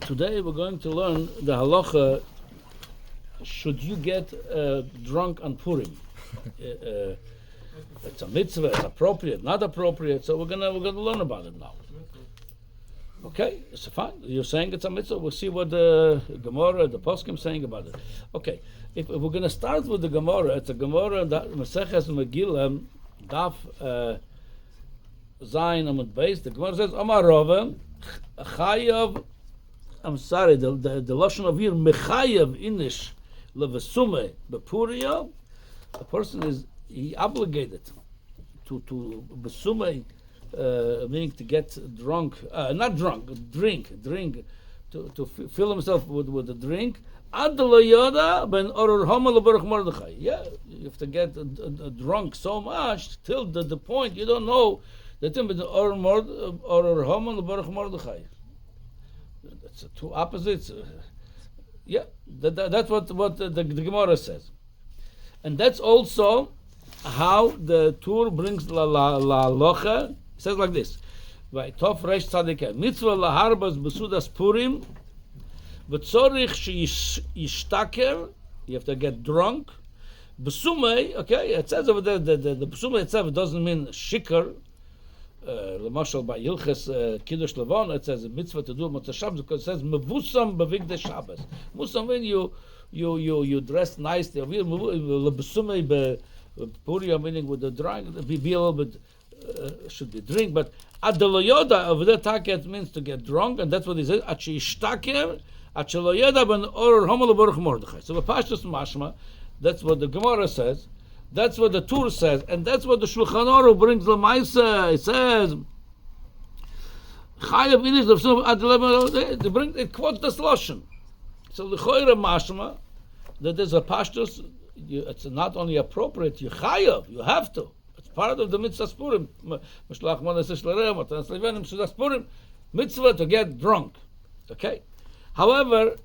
Today we're going to learn the halacha. Should you get drunk on Purim? It's a mitzvah. It's appropriate, not appropriate. So we're gonna learn about it now. Okay, it's fine. You're saying it's a mitzvah. We'll see what the Gemara, the Poskim, saying about it. Okay, if we're gonna start with the Gemara, it's a Gemara that Maseches Megillah Daf Zayin Amud Beis. The Gemara says, Amar Rava Chayav. I'm sorry, the lashon of here mechayev inish levesume bepuria. A person is obligated to besume, meaning to get drunk, not drunk, drink, to fill himself with a drink. Ad lo yoda ben oror homa lebaruch Mordechai. Yeah, you have to get drunk so much till the point you don't know that him ben oror homa lebaruch Mordechai. It's two opposites. That's what the Gemara says, and that's also how the Tur brings la locha. It says like this: by Tov Reish Tzadikah mitzvah laharbas besudas Purim, v'tzorich sheyishtaker. You have to get drunk. Besumei, okay. It says over there the besumei itself doesn't mean shikar. L'mashal by Hilches Kiddush Levon, it says a mitzvah to do Motzei Shabbos because it says mevusam bevigdei Shabbos. Musam when you dress nicely. Lebesumei bepuria, meaning with the drink, be a little bit should be drink, but adaloyoda over there taket means to get drunk, and that's what he says. Achi ishtaker, achaloyoda ben or homol baruch Mordechai. So the Pashtus Mashma, that's what the Gemara says. That's what the Tur says, and that's what the Shulchan Aruch brings L'maisa. It says, "Chayav inish lefsum ad leben." It quotes this lashon. So the Choyre Mashma that there's a pashtus. It's not only appropriate. You chayav. You have to. It's part of the mitzvah Purim. Mishlach manas shlerem, matan slevenim sudas Purim. Mitzvah to get drunk. Okay. However,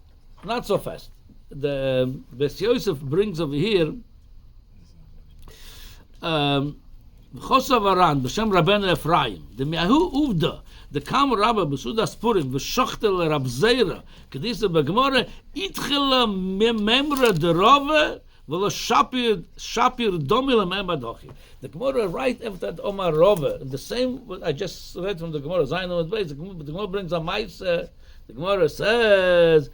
not so fast. The Beis Yosef brings over here. Chosav Aran b'shem Rabbeinu Ephraim the miahu uvda the kam Rabba b'sudas Purim v'shochtel Rab Zeira kedisa b'gemara itchila memra de Rava v'lo shapir domi lemem adochi. The Gemara right after that Omar Rava, the same I just read from the Gemara Zayin Amud Beis. The Gemara brings a ma'aseh. The Gemara says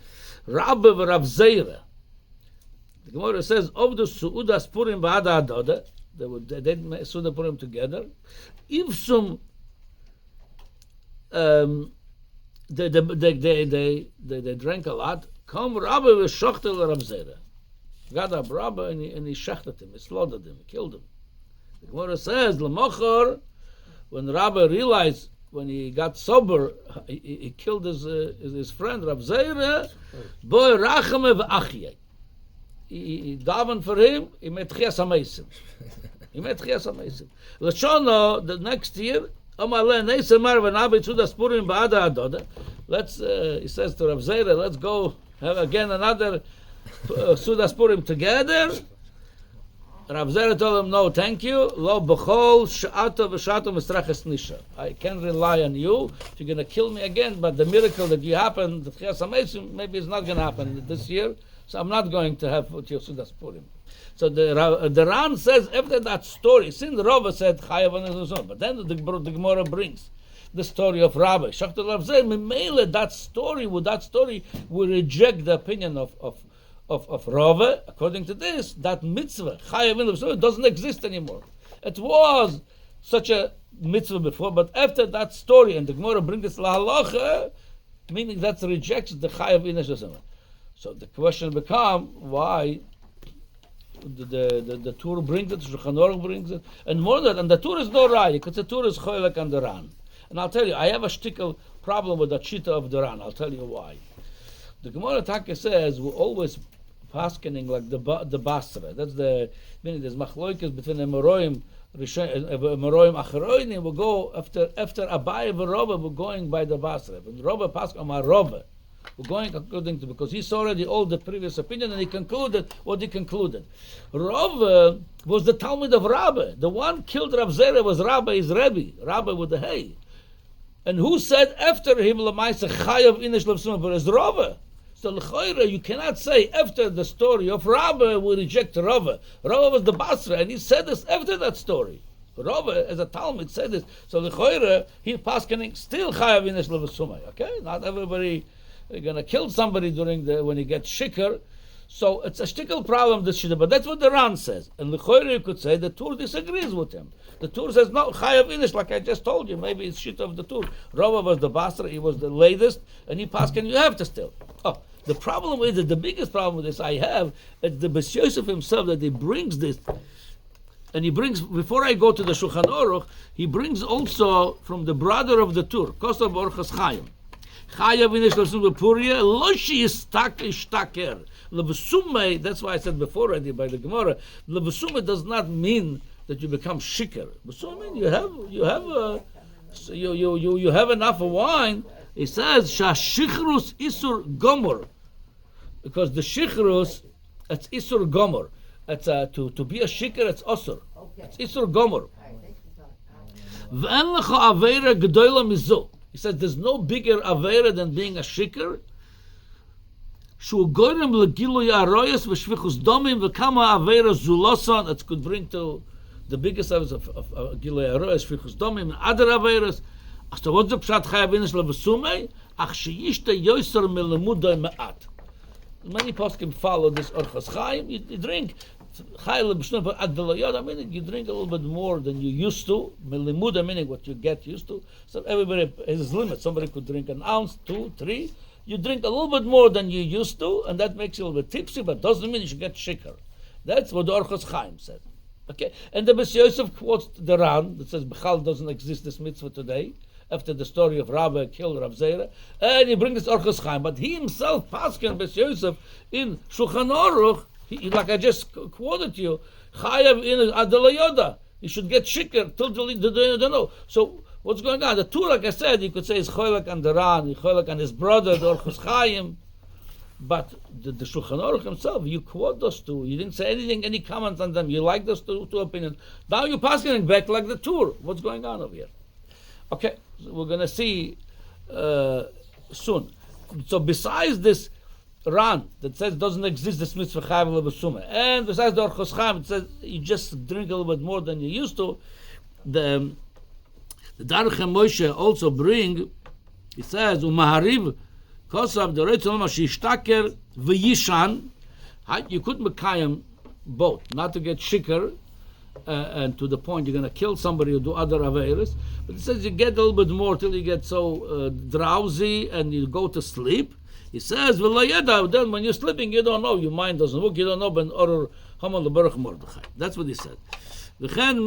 Rabba v'Rab Zeira. The Gemara says of the suudas Purim v'ada adoda. They Suda Purim together. If some they drank a lot, come Rabbi v'shachtel Rab Zera. Got up Rabbi and he shachted him, he slaughtered him, he killed him. The Gemara says, L'mochor, when Rabbi realized, when he got sober, he killed his friend Rab Zera. Boy rachame v'achyei. He davened for him. He made chias hameisim. L'shono the next year. Let's. He says to Rav Zera, let's go have again another Sudas Purim together. Rav Zera told him, no, thank you. Lo b'chol sh'ato v'shato mistraches nisha. I can't rely on you. If you're going to kill me again, but the miracle that you happened, the chias hameisim, maybe it's not going to happen this year. So I'm not going to have what Sudas Purim. So the Ran says after that story, since Rava said Chayav and so on, but then the Gemara brings the story of Rabbi. Shachtel Rav Zeh, that story will reject the opinion of Rava. According to this, that mitzvah Chayav and doesn't exist anymore. It was such a mitzvah before, but after that story, and the Gemara brings this la halacha, meaning that rejects the Chayav and so the question becomes why the Tur brings it, the Shulchan Aruch brings it, and more than that, and the Tur is no raya, because the Tur is choylek on the Ran. And I'll tell you, I have a shtickle problem with the shita of the Ran. I'll tell you why. The Gemara Taka says we're always paskening like the Basra. That's the meaning. There's machloikas between the Meroim Acharoinim. We go after Abaye and Rava. We're going by the Basra. When Rava pasken Amar Rava. We're going according to, because he saw already all the previous opinion and he concluded what he concluded. Rav was the Talmud of Rabbi. The one killed Rav Zera was Rabbi, his Rebbe, Rabbi with the hay. And who said after him Lamaisa Chayav Inish Levsuma? But it's Rava. So l'chayra, you cannot say after the story of Rabba we reject Rava. Rava was the Basra, and he said this after that story. Rava, as a Talmud, said this. So l'chayra, he paskening still Chayav Inish Levsuma. Okay, not everybody gonna kill somebody when he gets shikar. So it's a shtickle problem, this shit, but that's what the Ran says. And l'chayra, you could say the Tur disagrees with him. The Tur says no, Chayav Inish, like I just told you. Maybe it's shit of the Tur. Rava was the Basra, he was the latest, and he pasken you have to still. Oh. The problem with it, the biggest problem with this I have, is the Bes Yosef himself, that he brings this, and he brings, before I go to the Shulchan Aruch, he brings also from the brother of the Tur, Kosav Orchas Chaim. Chayav Inish Levsum Bepuria, Loshi Ishtaker. Levesume, that's why I said before already by the Gemara, Levesume does not mean that you become shikar. Levesume means you have enough of wine. He says, Shashichrus Isur Gomor. Because the Shichrus, it's Isur Gomor. It's to be a shikar, it's Osur. It's Isur Gomor. V'en lecha aveira gedola mizu. He says, there's no bigger aveira than being a shikar. Shu goyrem legilui aroyas v'shvichus domim v'kama aveira zulosan. It could bring to the biggest of gilui aroyas, shvichus domim, and other aveiras. So what's the pshat chayav inish levesume? Ach sheyishte yoser melemudai me'at. Many poskim follow this orchas chaim. You drink chayav levesume ad delayod, meaning you drink a little bit more than you used to. Melemuda meaning what you get used to. So everybody has his limit. Somebody could drink an ounce, 2, 3. You drink a little bit more than you used to, and that makes you a little bit tipsy, but doesn't mean you should get shikar. That's what the orchas chaim said. Okay, and the Bes Yosef quotes the Ran that says Bechal doesn't exist this mitzvah today, after the story of Rabba killed Rav Zera, and he brings this Orchos Chaim. But he himself, Paskin Bes Yosef, in Shulchan Aruch, like I just quoted you, Chayav in Adelayoda. He should get shikar till the don't know. So what's going on? The two, like I said, you could say is Choylak and the Ran, Choylak and his brother, the Orchos Chaim. But the Shulchan Aruch himself, you quote those two. You didn't say anything, any comments on them. You like those two opinions. Now you're passing back like the Tur. What's going on over here? Okay, so we're going to see soon. So besides this Ran that says doesn't exist this mitzvah chayav lebesume, and besides the Orchos Chaim it says you just drink a little bit more than you used to, the Darchem Moshe also bring, he says umahariv kosav the reitzon shishtaker v'yishan. You could mekayim both, not to get shikar. And to the point you're going to kill somebody or do other aveiros, but it says you get a little bit more till you get so drowsy and you go to sleep. He says, then when you're sleeping, you don't know, your mind doesn't work, you don't know. That's what he said. Then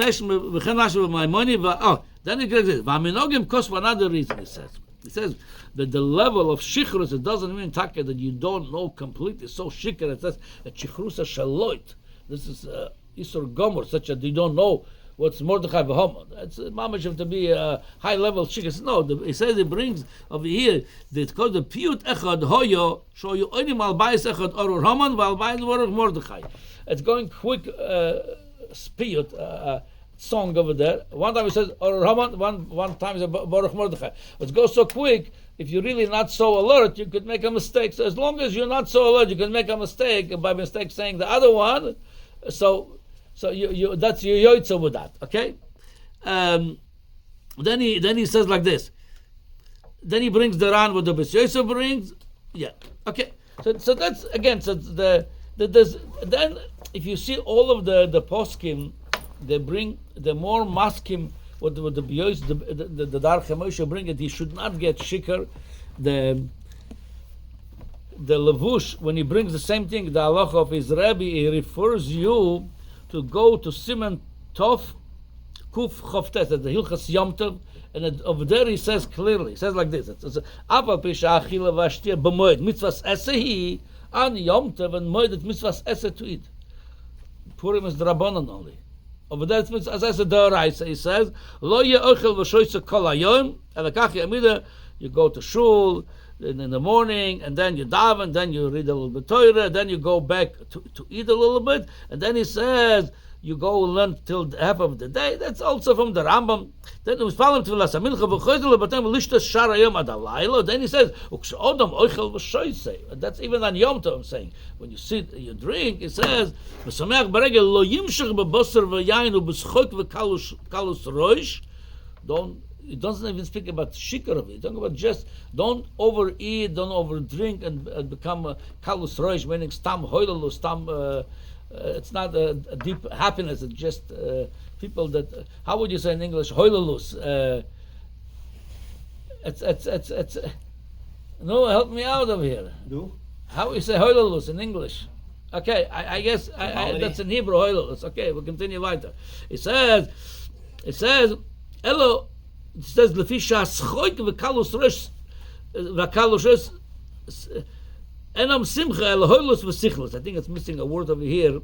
he goes for another reason. He says that the level of shichrus, it doesn't mean taka that you don't know completely. So shikr, it says a shichrusa shaloit. This is Isur Gomor, such that you don't know what's Mordechai v'Haman. It's mamash have to be a high level shikras. No, he says it brings over here that it's called the piyut echad hoyo show you only malbayis echad orur Haman valbayis orur Mordechai. It's going quick piyut song over there. One time it says orur Haman, one time it's Baruch Mordechai. It goes so quick. If you're really not so alert, you could make a mistake. So as long as you're not so alert, you can make a mistake, and by mistake saying the other one. So you that's your yoitza with that, okay? Then he says like this. Then he brings the Ran what the Bes Yosef brings. Yeah, okay. So that's again. So then if you see all of the poskim, they bring the more maskim what the Bes the Darchem Moshe bring it. He should not get shikar. The levush when he brings the same thing, the halacha of his Rebbe, he refers you to go to Siman Tov Kuf Chavtes, the Hilchas Yom Tov, and over there he says clearly, he says like this: it's Apal Pisha Achila Vashtir B'Moed Mitzvahs Esehi on Yom Tov and Moed it's Mitzvahs Ese to eat. Purim is the Rabbanon only. Over there it's Mitzvahs Ese D'Oraisa. He says Lo Ye'ochel V'Shoyse Kol Hayom Elakach Yamida. You go to shul in the morning, and then you daven, then you read a little bit Torah, then you go back to eat a little bit, and then he says you go learn till half of the day. That's also from the Rambam. Then we follow to Then he says, that's even on Yom Tov. I'm saying when you sit, you drink. It says, don't. It doesn't even speak about shikar of it. It's talking about just don't overeat, don't overdrink, and become a kalus roish, meaning stam hoilalu, stam. It's not a deep happiness. It's just people that. How would you say in English? Hoilalus. It's. No, help me out over here. No. How you say hoilalus in English? Okay, I guess that's in Hebrew hoilalus. Okay, we'll continue later. It says, Elo. It says lefisha schoik v'kalus rosh v'kalus enam simcha el hoilus v'sichlus. I think it's missing a word over here.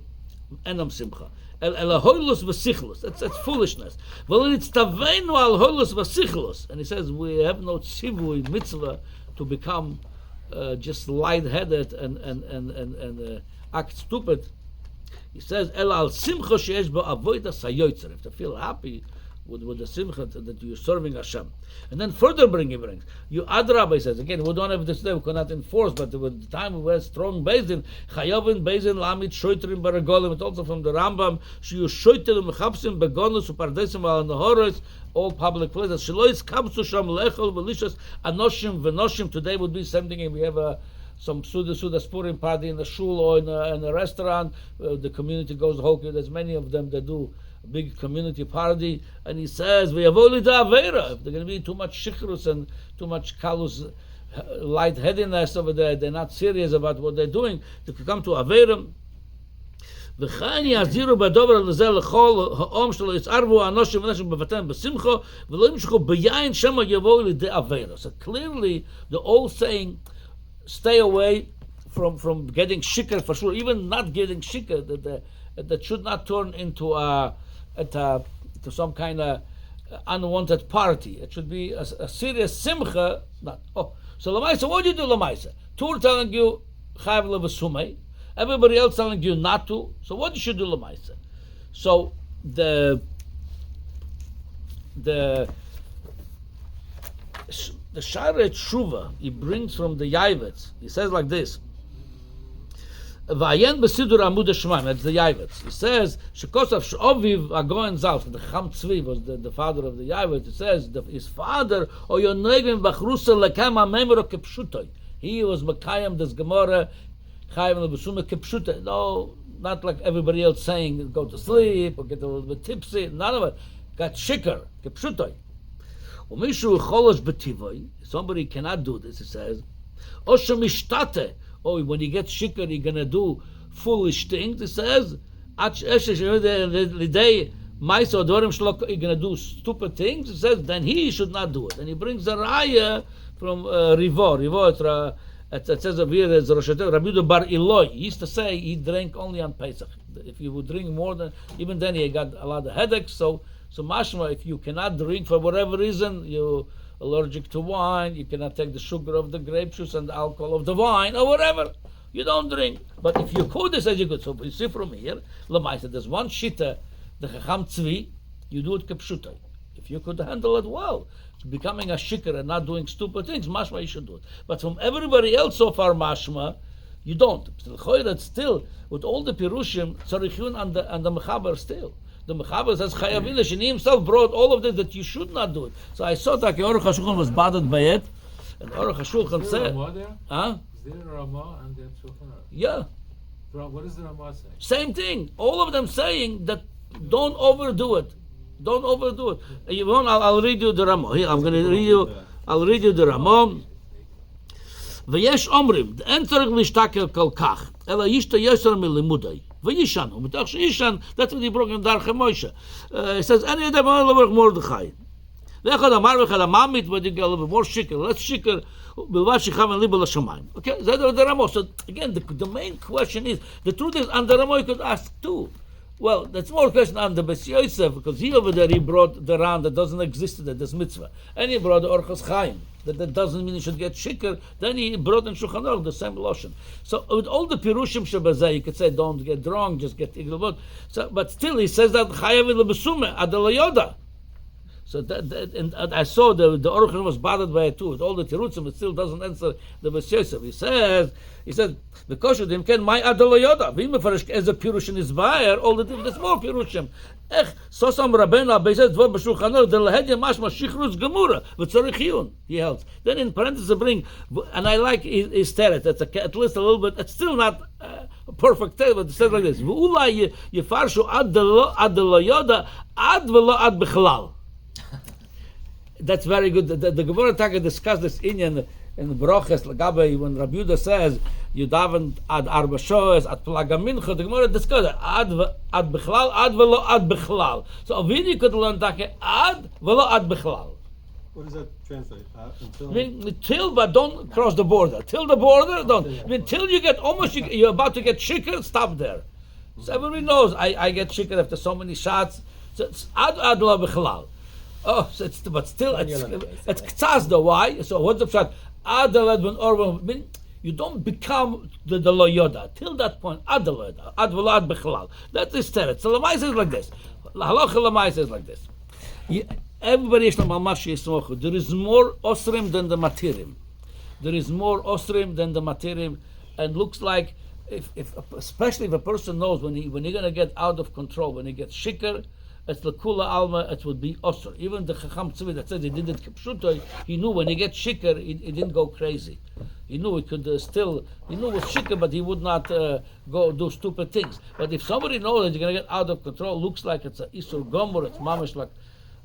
Enam simcha el hoilus v'sichlus. That's foolishness. Well, it's taveinu al hoilus v'sichlus, and he says we have no tzivui mitzvah to become just light-headed and act stupid. He says el al simcha sheyesh bo avodas hayoytzer. If to feel happy with the simcha that you're serving Hashem. And then further he brings. You Adrabah says, again, we don't have this today, we cannot enforce, but with the time we had strong Bezdin, Chayovin, Bezdin, Lamit, Shoitrim, Baragolim, it's also from the Rambam, Shiu Shoitrim, Mechapsim, Begonus, Upardesim, Al Nahoros, all public places. Shalois, Kamsu, Sham, Lechol, Velishas, Anoshim, Venoshim. Today would be same thing, and we have some Suda Purim party in the shul or in a restaurant. The community goes whole. There's many of them that do a big community party, and he says, "We have only the avera. If there's going to be too much shikrus and too much kalus, lightheadedness over there, they're not serious about what they're doing. They could come to avera." וכאן יעזירו בדובר לזה לכל העם שלו יצערבו האנושים ואנשים בבתיהם בשמחו ולא ימשכו ביין שמא יבואו לידי עבירה. So clearly the old saying, stay away from getting shikar for sure, even not getting shikar, that should not turn into to some kind of unwanted party. It should be a serious simcha. So Lamaisa, what do you do, Lamaisa? Tur telling you chayav levasumei, everybody else telling you not to. So what you should do, Lamaisa? So the Shara Tshuva he brings from the Yavets. He says like this. Vayen besidur amud shemaim. That's the Yavets. He says shekosav shoviv agoen zalf. The Cham Tzvi was the father of the Yavets. He says his father oyonegim bachrusa lekama memro kepshutoy. He was Makayim des Gemara chayim lebesuma kepshutoy. No, not like everybody else saying go to sleep or get a little bit tipsy. None of it. Got shikar kepshutoy. Umishu cholosh betivoy. Somebody cannot do this. He says osha mishtate. Oh, when he gets shikar, he's going to do foolish things. He says, he's going to do stupid things. He says, then he should not do it. And he brings a raya from Rivo. Rivo, it says over here, there's Rosh Hashanah, Rabbi Yehuda Bar Eloi. He used to say he drank only on Pesach. If you would drink more than, even then he got a lot of headaches. So mashma, if you cannot drink for whatever reason, you allergic to wine, you cannot take the sugar of the grape juice and the alcohol of the wine, or whatever. You don't drink. But if you could, this as you could. So you see from here, Lamaisa, there's one shita, the Chacham Tzvi, you do it kepshutai. If you could handle it well, becoming a shikar and not doing stupid things, mashma, you should do it. But from everybody else so far, mashma, you don't. Still, with all the pirushim, tzarichun and the mechaber still. The Mechaber says Chayavilish, and he himself brought all of this that you should not do it. So I saw that Aruch HaShulchan was bothered by it, and Aruch HaShulchan said, Huh? Is there a Ramah and the Shulchan? Yeah. What does the Ramah say? Same thing. All of them saying that don't overdo it. Don't overdo it. You want? I'll read you the Ramah. Here, I'm going to read you. I'll read you the Ramah. V'yesh omrim, the tzarich lishtakel kol kach, ela yishta yosher milimudai. V'yishanu, mitach sheishan, that's what he broke in Darche Moshe. He says, any of them are like Mordechai. V'echad amar v'echad amamit, but you get a little bit more shikar, less shikar, bilvat shecham and libo l'shamayim. Okay, that's the Ramah. So again, the main question is, the truth is, on the Ramah you could ask too. Well, that's more question on the Bes Yosef, because he over there, he brought the Ran that doesn't exist in this mitzvah. And he brought the Orchos Chaim. That doesn't mean you should get shikr. Then he brought in Shulchan Aruch the same lotion. So with all the pirushim shebazeh, you could say don't get drunk, just get iglabot. So, but still, he says that chayav lebesume adelayoda. So and I saw the Aruch was bothered by it too. With all the tirutzim, it still doesn't answer the Yosef. He says the kosher dim ken my adelayoda. V'im mefarish as a pirush in his bayer, all the there's more pirushim. So some Rabbeinu says dvar b'shulchan aruch the lahedya mashma shichrus gemura v'tzorich chiyun. He helps. Then in parentheses they bring, and I like his teret. That's at least a little bit. It's still not perfect teret, but it says like this: v'ulai yefarshu adelayoda ad v'lo ad b'chalal. That's very good. The Gemara Taka discussed this in Broches Lagabe when Rabbi Yehuda says you daven ad arba shoes ad plaga mincha. The Gemara discussed it ad bichlal ad velo ad bichlal. So Avini could learn Taka ad velo ad bichlal. What does that translate? Until? I mean, till, but don't cross the border. Till the border, don't. I mean, till you get almost, you're about to get shikr, stop there. So everybody knows I get shikr after so many shots. So it's ad lo bichlal. Oh, so but still, it's k'tzaz though. Why? So what's the pshat? Adalad ben orban. You don't become the lo yoda till that point. Adalad, ad v'lad b'chalal. That is teret. So Lamai says like this. Halachah Lamai says like this. Everybody is mamash yismochu. There is more osrim than the matirim. There is more osrim than the matirim, and looks like if especially if a person knows when you're going to get out of control, when he gets shikr. It's the kula alma. It would be osur. Even the Chacham Tzvi that said he did it kipshuto, he knew when he gets shikr, he didn't go crazy. He knew he could still. He knew it was shikr, but he would not go do stupid things. But if somebody knows that you're going to get out of control, looks like it's a isur gomor. It's mamish like.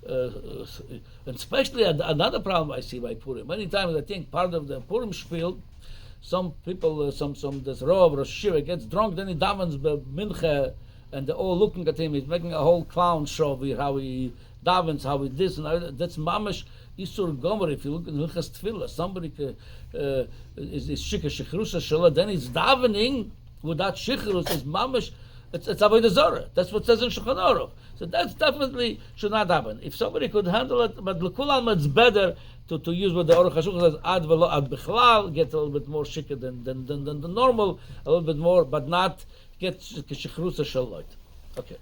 And especially another problem I see by Purim. Many times I think part of the Purim spiel, some people, some this Rav Rosh Hashiva gets drunk, then he davens mincha. And they're all looking at him. He's making a whole clown show of how he davens, how he this and that. That's mamash isur gomer. If you look at Hilchas Tefillah, somebody is shikha shechrusa shala. Then he's davening without shichrus. Is mamash. It's avodah zarah. That's what it says in Shulchan Aruch. So that's definitely should not happen. If somebody could handle it, but l'kulam it's better to use what the Aruch HaShulchan says ad v'lo ad bichlal, get a little bit more shikha than the normal, a little bit more, but not get shechrusa shalot. Okay.